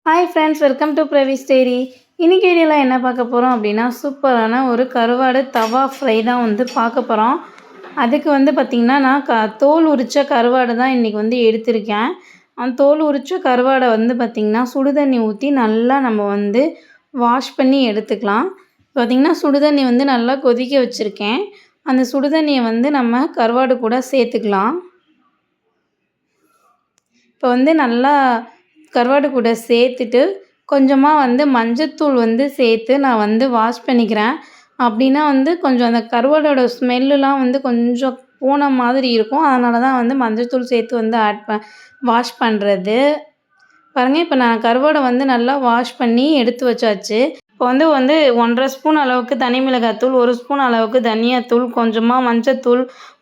Hi friends, welcome to Pravis diary. இன்றைக்கி வீடியோவில் என்ன பார்க்க போகிறோம் அப்படின்னா, சூப்பரான ஒரு கருவாடு தவா ஃப்ரை தான் பார்க்க போகிறோம். அதுக்கு பார்த்திங்கன்னா, நான் தோல் உரித்த கருவாடு தான் இன்றைக்கி எடுத்திருக்கேன். அந்த தோல் உரித்த கருவாடை பார்த்திங்கன்னா, சுடுதண்ணி ஊற்றி நல்லா நம்ம வாஷ் பண்ணி எடுத்துக்கலாம். பார்த்திங்கன்னா, சுடுதண்ணி நல்லா கொதிக்க வச்சுருக்கேன். அந்த சுடுதண்ணியை நம்ம கருவாடு கூட சேர்த்துக்கலாம். இப்போ நல்லா கருவாடு கூட சேர்த்துட்டு கொஞ்சமாக மஞ்சத்தூள் சேர்த்து நான் வாஷ் பண்ணிக்கிறேன். அப்படின்னா கொஞ்சம் அந்த கருவாடோட ஸ்மெல்லாம் கொஞ்சம் போன மாதிரி இருக்கும். அதனால தான் மஞ்சத்தூள் சேர்த்து வாஷ் பண்ணுறது. பாருங்கள், இப்போ நான் கருவாடை நல்லா வாஷ் பண்ணி எடுத்து வச்சாச்சு. இப்போ 1½ ஸ்பூன் அளவுக்கு தனி மிளகாய்த்தூள், 1 ஸ்பூன் அளவுக்கு தனியாத்தூள், கொஞ்சமாக மஞ்சத்தூள்,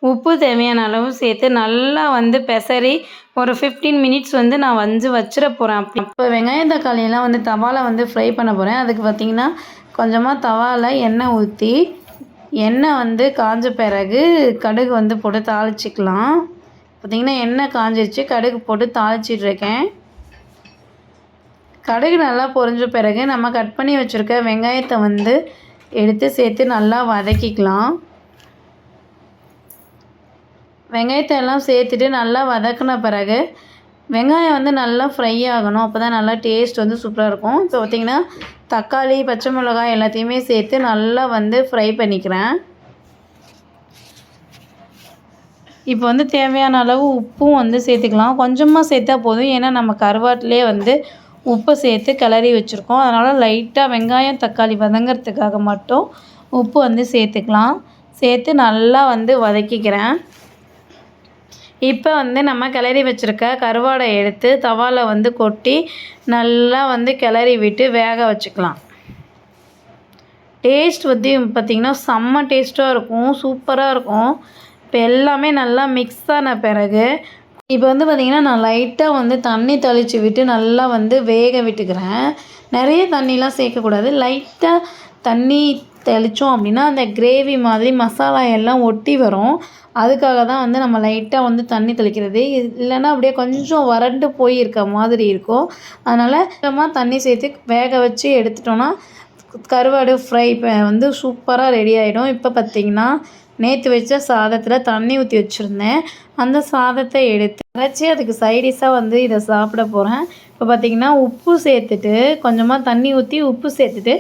உப்பு தேவையான அளவு சேர்த்து நல்லா பெசரி ஒரு 15 மினிட்ஸ் நான் வச்சிட போகிறேன். இப்போ வெங்காயம் தக்காளியெல்லாம் தவாவில் ஃப்ரை பண்ண போகிறேன். அதுக்கு பார்த்திங்கன்னா கொஞ்சமாக தவாவில் எண்ணெய் ஊற்றி எண்ணெய் காஞ்ச பிறகு கடுகு போட்டு தாளிச்சிக்கலாம். பார்த்திங்கன்னா எண்ணெய் காஞ்சிருச்சு, கடுகு போட்டு தாளிச்சிட்ருக்கேன். கடுகு நல்லா பொரிஞ்ச பிறகு நம்ம கட் பண்ணி வச்சுருக்க வெங்காயத்தை எடுத்து சேர்த்து நல்லா வதக்கிக்கலாம். வெங்காயத்தை எல்லாம் சேர்த்துட்டு நல்லா வதக்கின பிறகு வெங்காயம் நல்லா ஃப்ரை ஆகணும். அப்போ தான் நல்லா டேஸ்ட் சூப்பராக இருக்கும். இப்போ பார்த்திங்கன்னா தக்காளி, பச்சை மிளகாய் எல்லாத்தையுமே சேர்த்து நல்லா ஃப்ரை பண்ணிக்கிறேன். இப்போ தேவையான அளவு உப்பும் சேர்த்துக்கலாம். கொஞ்சமாக சேர்த்தா போதும், ஏன்னா நம்ம கருவாட்டிலே உப்பு சேர்த்து கிளறி வச்சுருக்கோம். அதனால் லைட்டாக வெங்காயம் தக்காளி வதங்கிறதுக்காக மட்டும் உப்பு சேர்த்துக்கலாம். சேர்த்து நல்லா வதக்கிக்கிறேன். இப்போ நம்ம கிளறி வச்சுருக்க கருவாடை எடுத்து தவாவில் கொட்டி நல்லா கிளறி விட்டு வேக வச்சுக்கலாம். டேஸ்ட் பார்த்திங்கன்னா செம்ம டேஸ்ட்டாக இருக்கும், சூப்பராக இருக்கும். இப்போ எல்லாமே நல்லா மிக்ஸ் ஆன பிறகு இப்போ பார்த்திங்கன்னா நான் லைட்டாக தண்ணி தெளித்து விட்டு நல்லா வேக விட்டுக்கிறேன். நிறைய தண்ணிலாம் சேர்க்கக்கூடாது. லைட்டாக தண்ணி தெளித்தோம் அப்படின்னா அந்த கிரேவி மாதிரி மசாலா எல்லாம் ஒட்டி வரும். அதுக்காக தான் நம்ம லைட்டாக தண்ணி தெளிக்கிறது. இல்லைன்னா அப்படியே கொஞ்சம் வறண்டு போயிருக்க மாதிரி இருக்கும். அதனால் கொஞ்சமாக தண்ணி சேர்த்து வேக வச்சு எடுத்துட்டோன்னா கருவாடு ஃப்ரை சூப்பராக ரெடி ஆகிடும். இப்போ பார்த்திங்கன்னா நேற்று வச்ச சாதத்தில் தண்ணி ஊற்றி வச்சுருந்தேன். அந்த சாதத்தை எடுத்து அரைச்சி அதுக்கு சைடிஷாக இதை சாப்பிட போகிறேன். இப்போ பார்த்திங்கன்னா உப்பு சேர்த்துட்டு கொஞ்சமாக தண்ணி ஊற்றி உப்பு சேர்த்துட்டு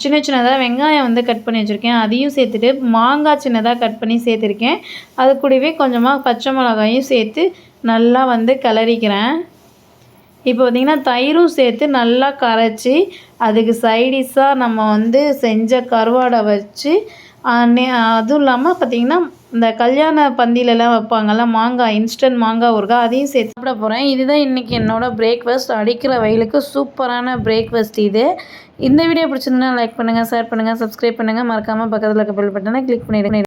சின்ன சின்னதாக வெங்காயம் கட் பண்ணி வச்சுருக்கேன், அதையும் சேர்த்துட்டு மாங்காய் சின்னதாக கட் பண்ணி சேர்த்துருக்கேன். அது கூடவே கொஞ்சமாக பச்சை மிளகாயும் சேர்த்து நல்லா கிளறிக்கிறேன். இப்போ பார்த்திங்கன்னா தயிரும் சேர்த்து நல்லா கரைச்சி அதுக்கு சைடிஷாக நம்ம செஞ்ச கருவாடை வச்சு அதுவும் இல்லாமல் பார்த்திங்கன்னா இந்த கல்யாண பந்தியிலலாம் வைப்பாங்கள்ல மாங்காய், இன்ஸ்டன்ட் மாங்காய் ஊறுகாய், அதையும் சேர்த்து சாப்பிட போகிறேன். இதுதான் இன்றைக்கி என்னோடய பிரேக்ஃபாஸ்ட். அடிக்கிற வெயிலுக்கு சூப்பரான பிரேக்ஃபாஸ்ட் இது. இந்த வீடியோ பிடிச்சிருந்தா லைக் பண்ணுங்கள், ஷேர் பண்ணுங்கள், சப்ஸ்கிரைப் பண்ணுங்கள். மறக்காமல் பக்கத்தில் இருக்க பெல் பட்டனை கிளிக் பண்ணிவிடுங்க.